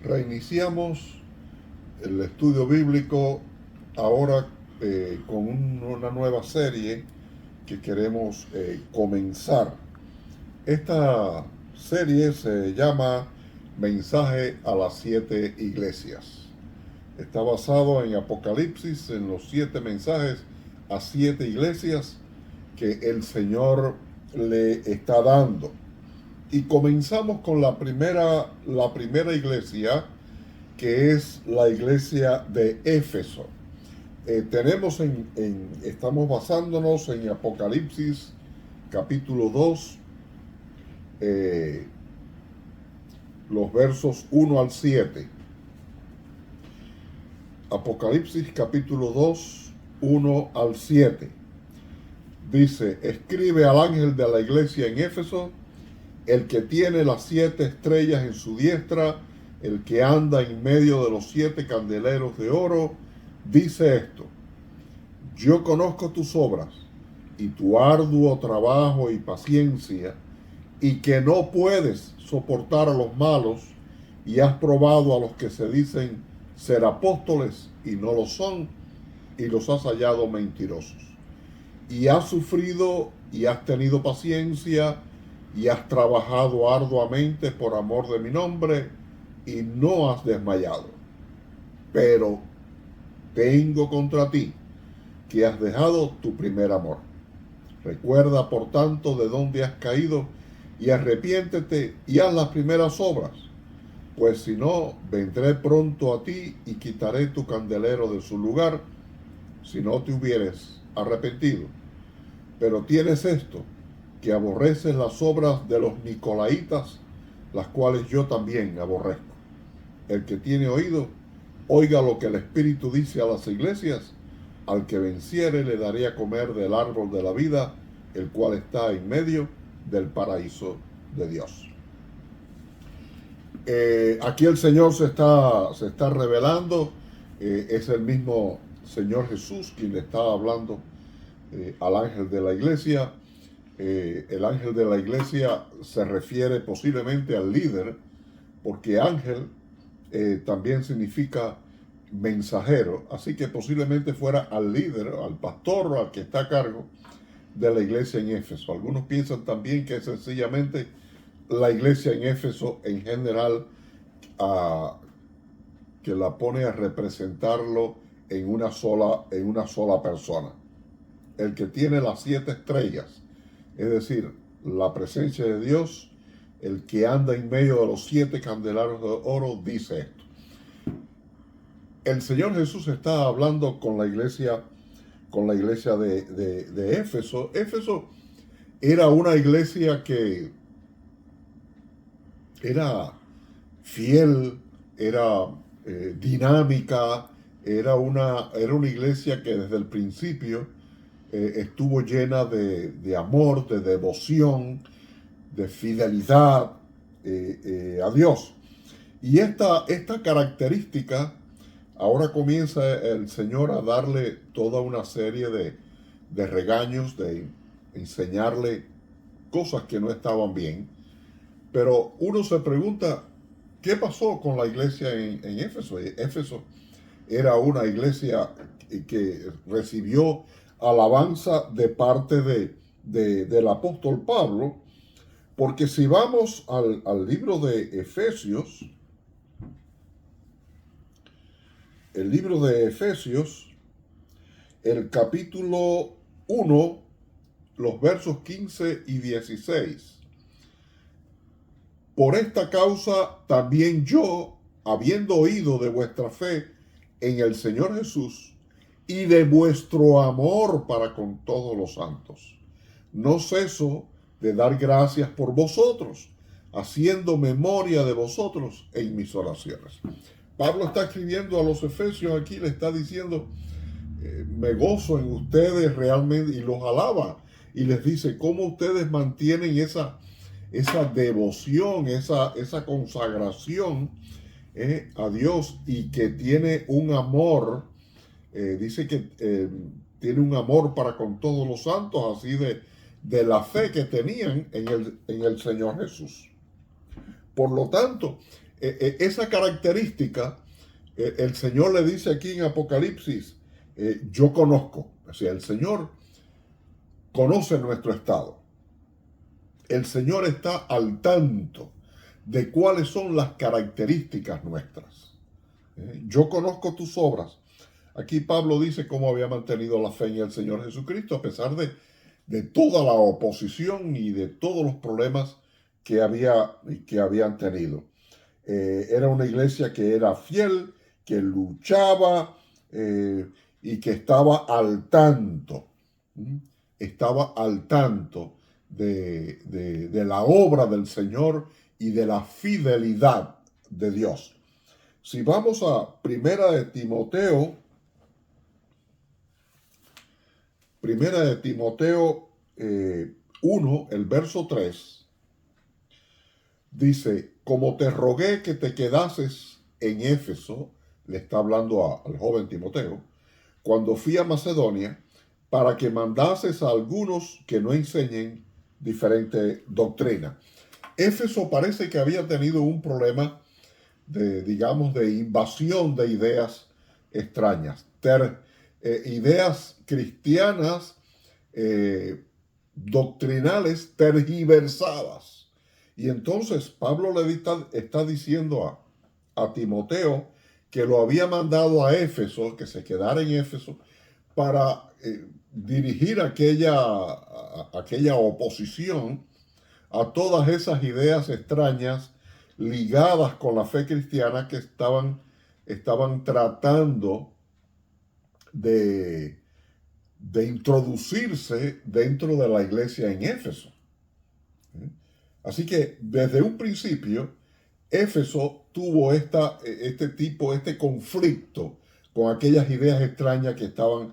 Reiniciamos el estudio bíblico ahora con una nueva serie que queremos comenzar. Esta serie se llama Mensaje a las 7 iglesias. Está basado en Apocalipsis, en los 7 mensajes a 7 iglesias que el Señor le está dando. Y comenzamos con la primera iglesia, que es la iglesia de Éfeso. Estamos basándonos en Apocalipsis capítulo 2, los versos 1 al 7. Apocalipsis capítulo 2, 1 al 7. Dice: escribe al ángel de la iglesia en Éfeso, el que tiene las 7 estrellas en su diestra, el que anda en medio de los 7 candeleros de oro, dice esto: yo conozco tus obras y tu arduo trabajo y paciencia, y que no puedes soportar a los malos, y has probado a los que se dicen ser apóstoles y no lo son, y los has hallado mentirosos. Y has sufrido y has tenido paciencia, y has trabajado arduamente por amor de mi nombre, y no has desmayado. Pero tengo contra ti que has dejado tu primer amor. Recuerda, por tanto, de dónde has caído, y arrepiéntete y haz las primeras obras. Pues si no, vendré pronto a ti y quitaré tu candelero de su lugar, si no te hubieres arrepentido. Pero tienes esto, que aborreces las obras de los nicolaitas, las cuales yo también aborrezco. El que tiene oído, oiga lo que el Espíritu dice a las iglesias. Al que venciere le daré a comer del árbol de la vida, el cual está en medio del paraíso de Dios. Aquí el Señor se está revelando. Es el mismo Señor Jesús quien le está hablando al ángel de la iglesia. El ángel de la iglesia se refiere posiblemente al líder, porque ángel también significa mensajero, así que posiblemente fuera al líder, al pastor o al que está a cargo de la iglesia en Éfeso. Algunos piensan también que es sencillamente la iglesia en Éfeso en general, que la pone a representarlo en una sola persona. El que tiene las 7 estrellas, es decir, la presencia de Dios, el que anda en medio de los 7 candeleros de oro, dice esto. El Señor Jesús está hablando con la iglesia de Éfeso. Éfeso era una iglesia que era fiel, era dinámica, era una iglesia que desde el principio estuvo llena de amor, de devoción, de fidelidad a Dios. Y esta característica, ahora comienza el Señor a darle toda una serie de regaños, de enseñarle cosas que no estaban bien. Pero uno se pregunta, ¿qué pasó con la iglesia en Éfeso? Éfeso era una iglesia que recibió alabanza de parte del apóstol Pablo, porque si vamos al libro de Efesios, el libro de Efesios, el capítulo 1, los versos 15 y 16. Por esta causa también yo, habiendo oído de vuestra fe en el Señor Jesús y de vuestro amor para con todos los santos, no ceso de dar gracias por vosotros, haciendo memoria de vosotros en mis oraciones. Pablo está escribiendo a los efesios aquí, le está diciendo, me gozo en ustedes realmente, y los alaba, y les dice cómo ustedes mantienen esa devoción, esa consagración a Dios, y que tiene un amor, dice que tiene un amor para con todos los santos, así de la fe que tenían en el Señor Jesús. Por lo tanto, esa característica, el Señor le dice aquí en Apocalipsis, yo conozco. O sea, el Señor conoce nuestro estado. El Señor está al tanto de cuáles son las características nuestras. Yo conozco tus obras. Aquí Pablo dice cómo había mantenido la fe en el Señor Jesucristo a pesar de toda la oposición y de todos los problemas que habían tenido. Era una iglesia que era fiel, que luchaba y que estaba al tanto. Estaba al tanto de la obra del Señor y de la fidelidad de Dios. Si vamos a Primera de Timoteo 1, el verso 3, dice, como te rogué que te quedases en Éfeso, le está hablando al joven Timoteo, cuando fui a Macedonia, para que mandases a algunos que no enseñen diferente doctrina. Éfeso parece que había tenido un problema de invasión de ideas extrañas, ideas cristianas doctrinales tergiversadas. Y entonces Pablo le está diciendo a Timoteo que lo había mandado a Éfeso, que se quedara en Éfeso, para dirigir aquella oposición a todas esas ideas extrañas ligadas con la fe cristiana que estaban tratando de introducirse dentro de la iglesia en Éfeso. Así que desde un principio, Éfeso tuvo este conflicto con aquellas ideas extrañas que estaban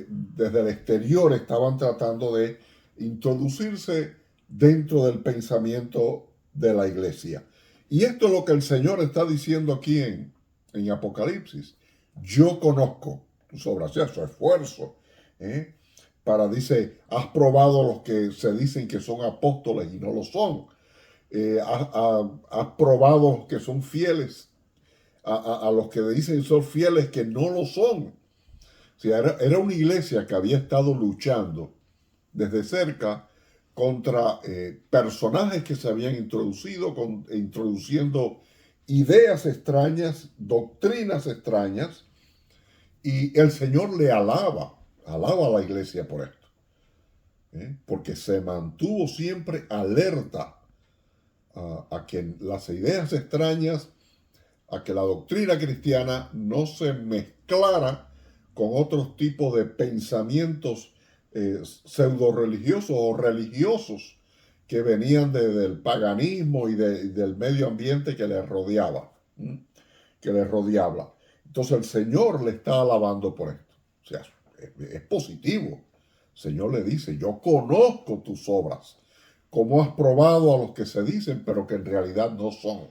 desde el exterior, estaban tratando de introducirse dentro del pensamiento de la iglesia. Y esto es lo que el Señor está diciendo aquí en Apocalipsis. Yo conozco tus obras, su esfuerzo, dice, has probado los que se dicen que son apóstoles y no lo son. Has probado los que son fieles, a los que dicen son fieles que no lo son. O sea, era una iglesia que había estado luchando desde cerca contra personajes que se habían introduciendo ideas extrañas, doctrinas extrañas, y el Señor le alaba a la iglesia por esto, porque se mantuvo siempre alerta a que las ideas extrañas, a que la doctrina cristiana no se mezclara con otros tipos de pensamientos pseudo religiosos o religiosos que venían del paganismo y del medio ambiente que les rodeaba. Entonces el Señor le está alabando por esto. O sea, es positivo. El Señor le dice, yo conozco tus obras, como has probado a los que se dicen, pero que en realidad no son.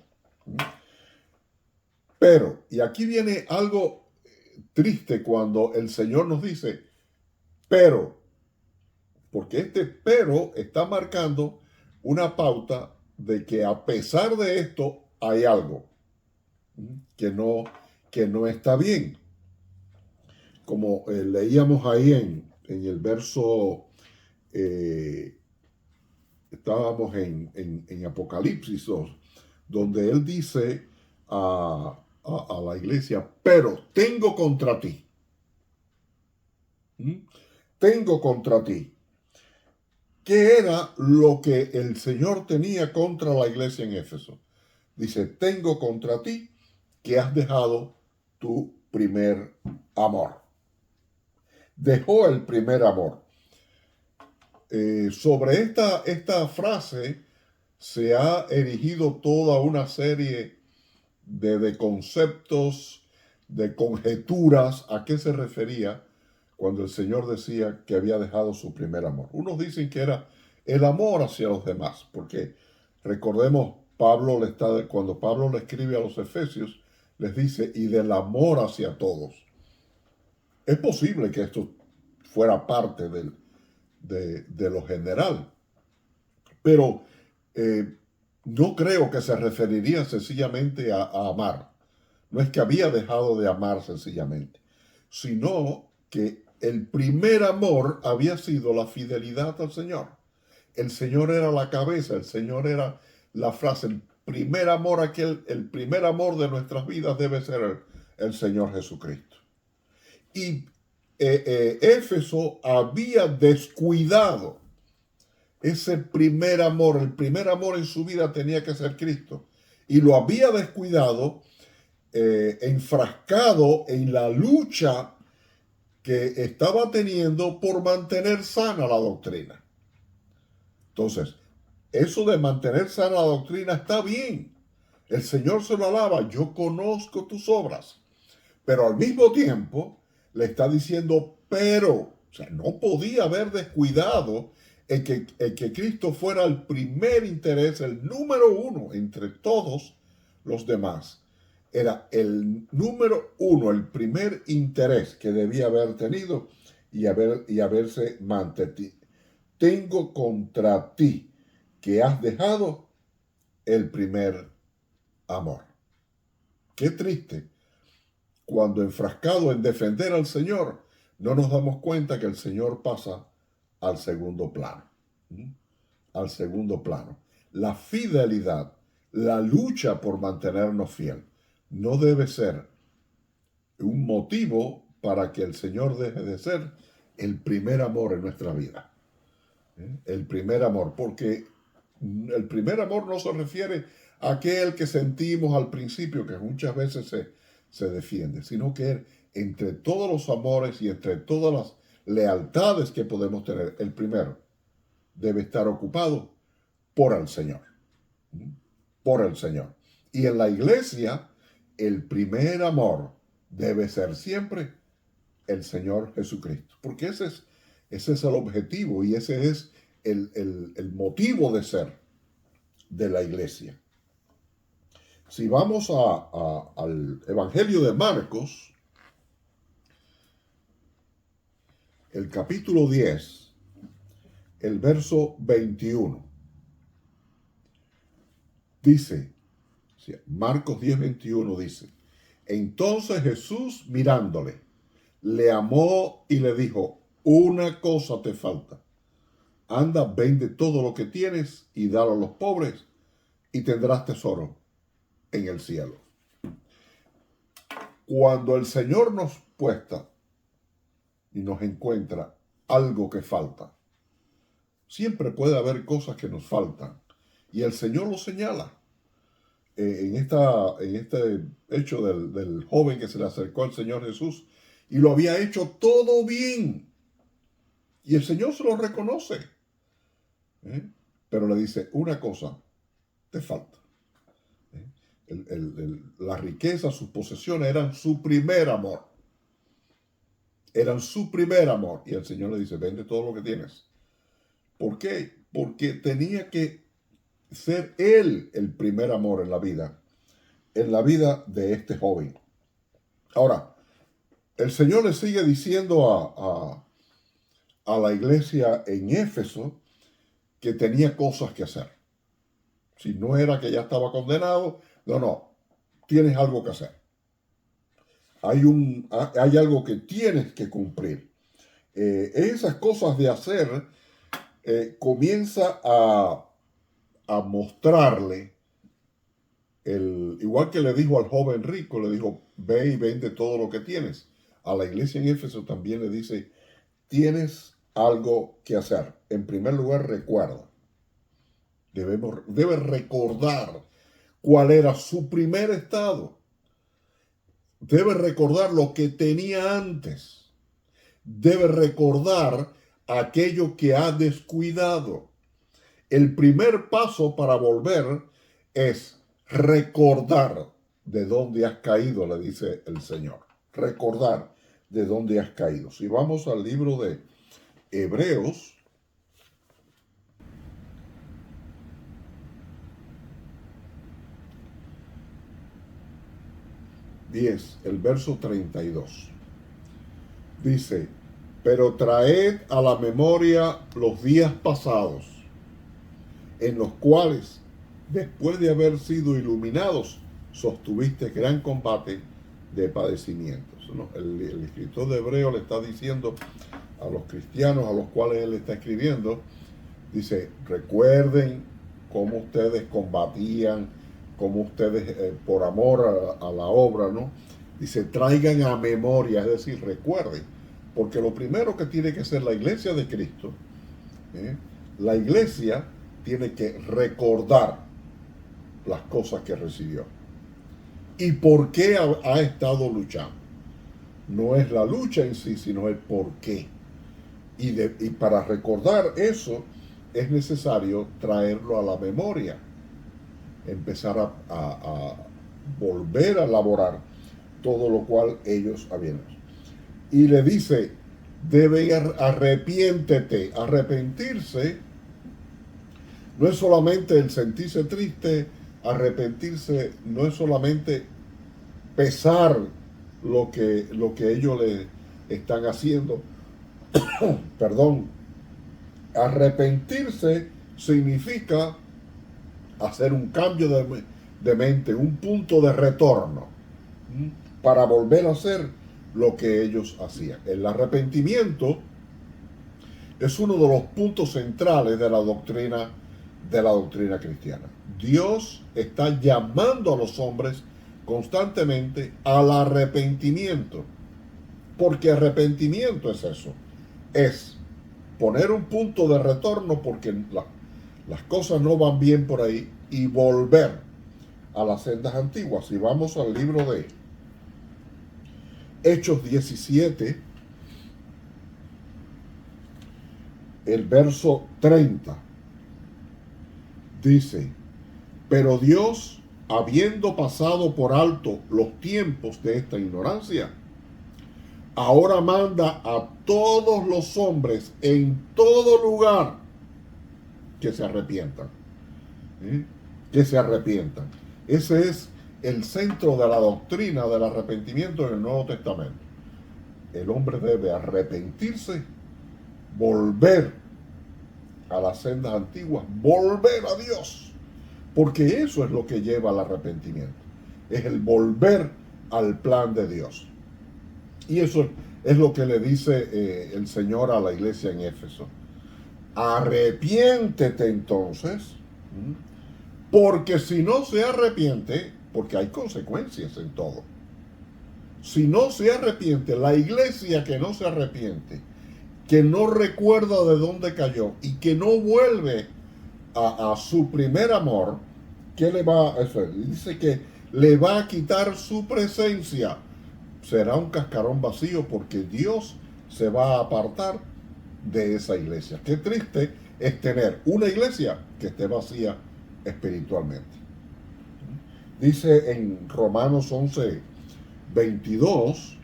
Pero, y aquí viene algo triste cuando el Señor nos dice, pero, porque este pero está marcando una pauta de que a pesar de esto hay algo que no está bien. Como leíamos ahí en el verso, estábamos en Apocalipsis 2, donde él dice a la iglesia, pero tengo contra ti. Tengo contra ti. ¿Qué era lo que el Señor tenía contra la iglesia en Éfeso? Dice, tengo contra ti que has dejado tu primer amor. Dejó el primer amor. Sobre esta frase se ha erigido toda una serie de conceptos, de conjeturas a qué se refería cuando el Señor decía que había dejado su primer amor. Unos dicen que era el amor hacia los demás, porque recordemos, cuando Pablo le escribe a los Efesios, les dice, y del amor hacia todos. Es posible que esto fuera parte de lo general, pero no creo que se referiría sencillamente a amar. No es que había dejado de amar sencillamente, sino que el primer amor había sido la fidelidad al Señor. El Señor era la cabeza, el Señor era la frase, el primer amor, el primer amor de nuestras vidas debe ser el Señor Jesucristo. Y Éfeso había descuidado ese primer amor, el primer amor en su vida tenía que ser Cristo. Y lo había descuidado, enfrascado en la lucha que estaba teniendo por mantener sana la doctrina. Entonces, eso de mantener sana la doctrina está bien. El Señor se lo alaba, yo conozco tus obras. Pero al mismo tiempo le está diciendo, pero, o sea, no podía haber descuidado el que Cristo fuera el primer interés, el número uno entre todos los demás. Era el número uno, el primer interés que debía haber tenido y haberse mantenido. Tengo contra ti que has dejado el primer amor. Qué triste cuando enfrascado en defender al Señor, no nos damos cuenta que el Señor pasa al segundo plano. Al segundo plano. La fidelidad, la lucha por mantenernos fiel, no debe ser un motivo para que el Señor deje de ser el primer amor en nuestra vida. El primer amor, porque el primer amor no se refiere a aquel que sentimos al principio, que muchas veces se defiende, sino que entre todos los amores y entre todas las lealtades que podemos tener, el primero debe estar ocupado por el Señor. Por el Señor. Y en la iglesia, el primer amor debe ser siempre el Señor Jesucristo. Porque ese es el objetivo y ese es el motivo de ser de la iglesia. Si vamos al Evangelio de Marcos, el capítulo 10, el verso 21, dice, Marcos 10, 21 dice, entonces Jesús mirándole, le amó y le dijo, una cosa te falta. Anda, vende todo lo que tienes y dalo a los pobres y tendrás tesoro en el cielo. Cuando el Señor nos puesta y nos encuentra algo que falta, siempre puede haber cosas que nos faltan y el Señor lo señala. En este hecho del joven que se le acercó al Señor Jesús y lo había hecho todo bien. Y el Señor se lo reconoce. Pero le dice, una cosa te falta. La riqueza, sus posesiones eran su primer amor. Eran su primer amor. Y el Señor le dice, vende todo lo que tienes. ¿Por qué? Porque tenía que ser Él el primer amor en la vida de este joven. Ahora, el Señor le sigue diciendo a la iglesia en Éfeso que tenía cosas que hacer. Si no era que ya estaba condenado, no, tienes algo que hacer. Hay algo que tienes que cumplir. Esas cosas de hacer comienza a mostrarle, igual que le dijo al joven rico, le dijo, ve y vende todo lo que tienes. A la iglesia en Éfeso también le dice, tienes algo que hacer. En primer lugar, recuerda. Debe recordar cuál era su primer estado. Debe recordar lo que tenía antes. Debe recordar aquello que ha descuidado. El primer paso para volver es recordar de dónde has caído, le dice el Señor. Recordar de dónde has caído. Si vamos al libro de Hebreos, el verso 32. Dice, pero traed a la memoria los días pasados, en los cuales, después de haber sido iluminados, sostuviste gran combate de padecimientos, ¿no? El escritor de Hebreo le está diciendo a los cristianos a los cuales él está escribiendo, dice, recuerden cómo ustedes combatían, cómo ustedes por amor a la obra, ¿no? Dice, traigan a memoria, es decir, recuerden, porque lo primero que tiene que hacer la iglesia de Cristo, la iglesia tiene que recordar las cosas que recibió y por qué ha estado luchando. No es la lucha en sí, sino el por qué. Y para recordar eso es necesario traerlo a la memoria, empezar a volver a elaborar todo lo cual ellos habían hecho. Y le dice, arrepiéntete. Arrepentirse no es solamente el sentirse triste, arrepentirse no es solamente pesar lo que ellos le están haciendo. Perdón. Arrepentirse significa hacer un cambio de mente, un punto de retorno, para volver a hacer lo que ellos hacían. El arrepentimiento es uno de los puntos centrales de la doctrina cristiana. Dios está llamando a los hombres constantemente al arrepentimiento, porque arrepentimiento es eso, es poner un punto de retorno porque las cosas no van bien por ahí y volver a las sendas antiguas. Si vamos al libro de Hechos 17, el verso 30, dice, pero Dios, habiendo pasado por alto los tiempos de esta ignorancia, ahora manda a todos los hombres en todo lugar que se arrepientan. Que se arrepientan. Ese es el centro de la doctrina del arrepentimiento en el Nuevo Testamento. El hombre debe arrepentirse, volver a las sendas antiguas, volver a Dios, porque eso es lo que lleva al arrepentimiento, es el volver al plan de Dios. Y eso es lo que le dice el Señor a la iglesia en Éfeso. Arrepiéntete entonces, porque si no se arrepiente, porque hay consecuencias en todo. Si no se arrepiente, la iglesia que no se arrepiente, que no recuerda de dónde cayó y que no vuelve a su primer amor, ¿qué le va a hacer? Dice que le va a quitar su presencia. Será un cascarón vacío porque Dios se va a apartar de esa iglesia. Qué triste es tener una iglesia que esté vacía espiritualmente. Dice en Romanos 11, 22,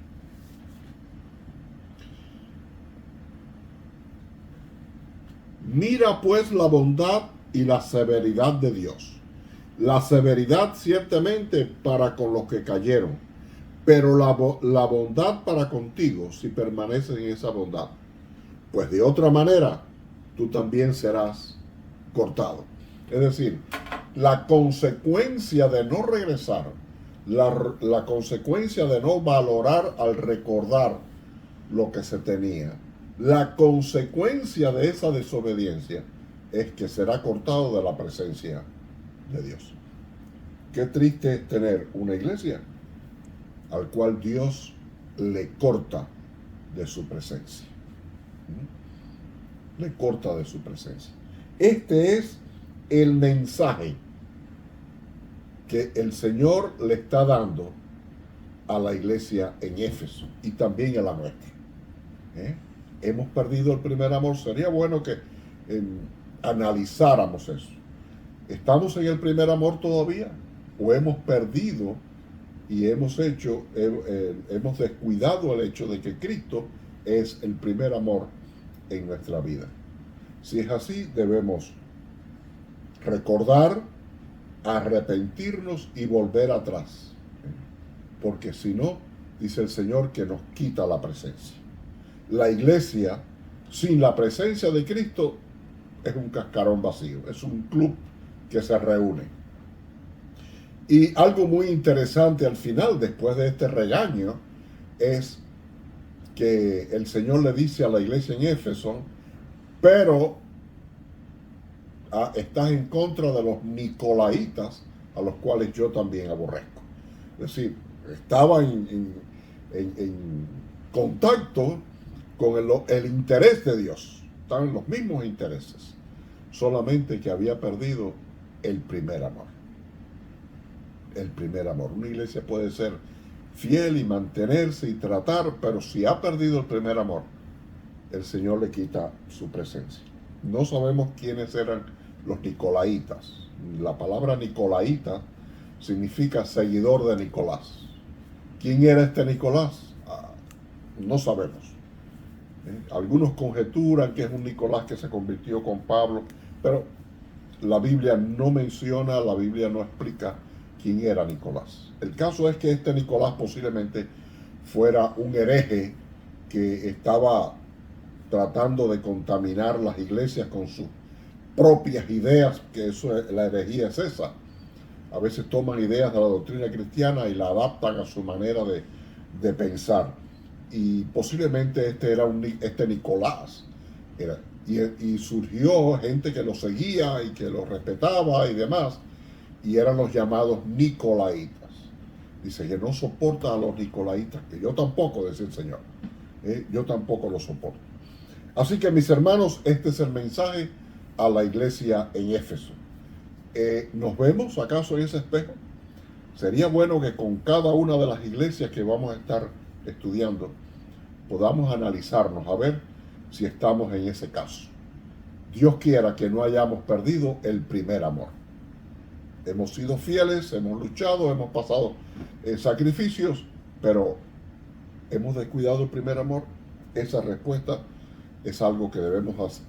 mira pues la bondad y la severidad de Dios. La severidad ciertamente para con los que cayeron, pero la bondad para contigo si permaneces en esa bondad. Pues de otra manera, tú también serás cortado. Es decir, la consecuencia de no regresar, la consecuencia de no valorar al recordar lo que se tenía, la consecuencia de esa desobediencia es que será cortado de la presencia de Dios. Qué triste es tener una iglesia al cual Dios le corta de su presencia. Le corta de su presencia. Este es el mensaje que el Señor le está dando a la iglesia en Éfeso y también a la nuestra. Hemos perdido el primer amor. Sería bueno que analizáramos eso. ¿Estamos en el primer amor todavía? ¿O hemos perdido y hemos descuidado el hecho de que Cristo es el primer amor en nuestra vida? Si es así, debemos recordar, arrepentirnos y volver atrás, porque si no, dice el Señor que nos quita la presencia. La iglesia sin la presencia de Cristo es un cascarón vacío, es un club que se reúne, Y algo muy interesante al final, después de este regaño, es que el Señor le dice a la iglesia en Éfeso, pero estás en contra de los nicolaitas, a los cuales yo también aborrezco. Es decir, estaba en contacto con el interés de Dios. Estaban en los mismos intereses, solamente que había perdido el primer amor. El primer amor. Una iglesia puede ser fiel y mantenerse y tratar, pero si ha perdido el primer amor, el Señor le quita su presencia. No sabemos quiénes eran los nicolaitas. La palabra nicolaita significa seguidor de Nicolás. ¿Quién era este Nicolás? No sabemos. Algunos conjeturan que es un Nicolás que se convirtió con Pablo, pero la Biblia no menciona, la Biblia no explica quién era Nicolás. El caso es que este Nicolás posiblemente fuera un hereje que estaba tratando de contaminar las iglesias con sus propias ideas, que eso es, la herejía es esa. A veces toman ideas de la doctrina cristiana y la adaptan a su manera de pensar. Y posiblemente este Nicolás era, y surgió gente que lo seguía y que lo respetaba y demás, y eran los llamados nicolaitas. Dice que no soporta a los nicolaitas, que yo tampoco, decía el Señor, yo tampoco lo soporto. Así que mis hermanos, este es el mensaje a la iglesia en Éfeso. ¿Nos vemos acaso en ese espejo? Sería bueno que con cada una de las iglesias que vamos a estar estudiando podamos analizarnos a ver si estamos en ese caso. Dios quiera que no hayamos perdido el primer amor. Hemos sido fieles, hemos luchado, hemos pasado sacrificios, pero hemos descuidado el primer amor. Esa respuesta es algo que debemos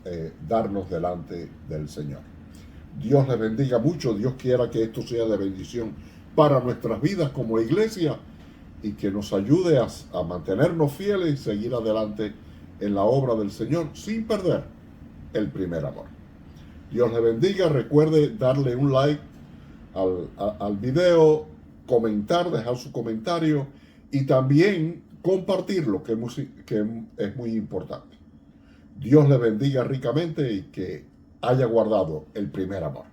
darnos delante del Señor. Dios les bendiga mucho. Dios quiera que esto sea de bendición para nuestras vidas como iglesia y que nos ayude a mantenernos fieles y seguir adelante en la obra del Señor sin perder el primer amor. Dios les bendiga. Recuerde darle un like al video, comentar, dejar su comentario y también compartirlo, que es muy importante. Dios les bendiga ricamente y que haya guardado el primer amor.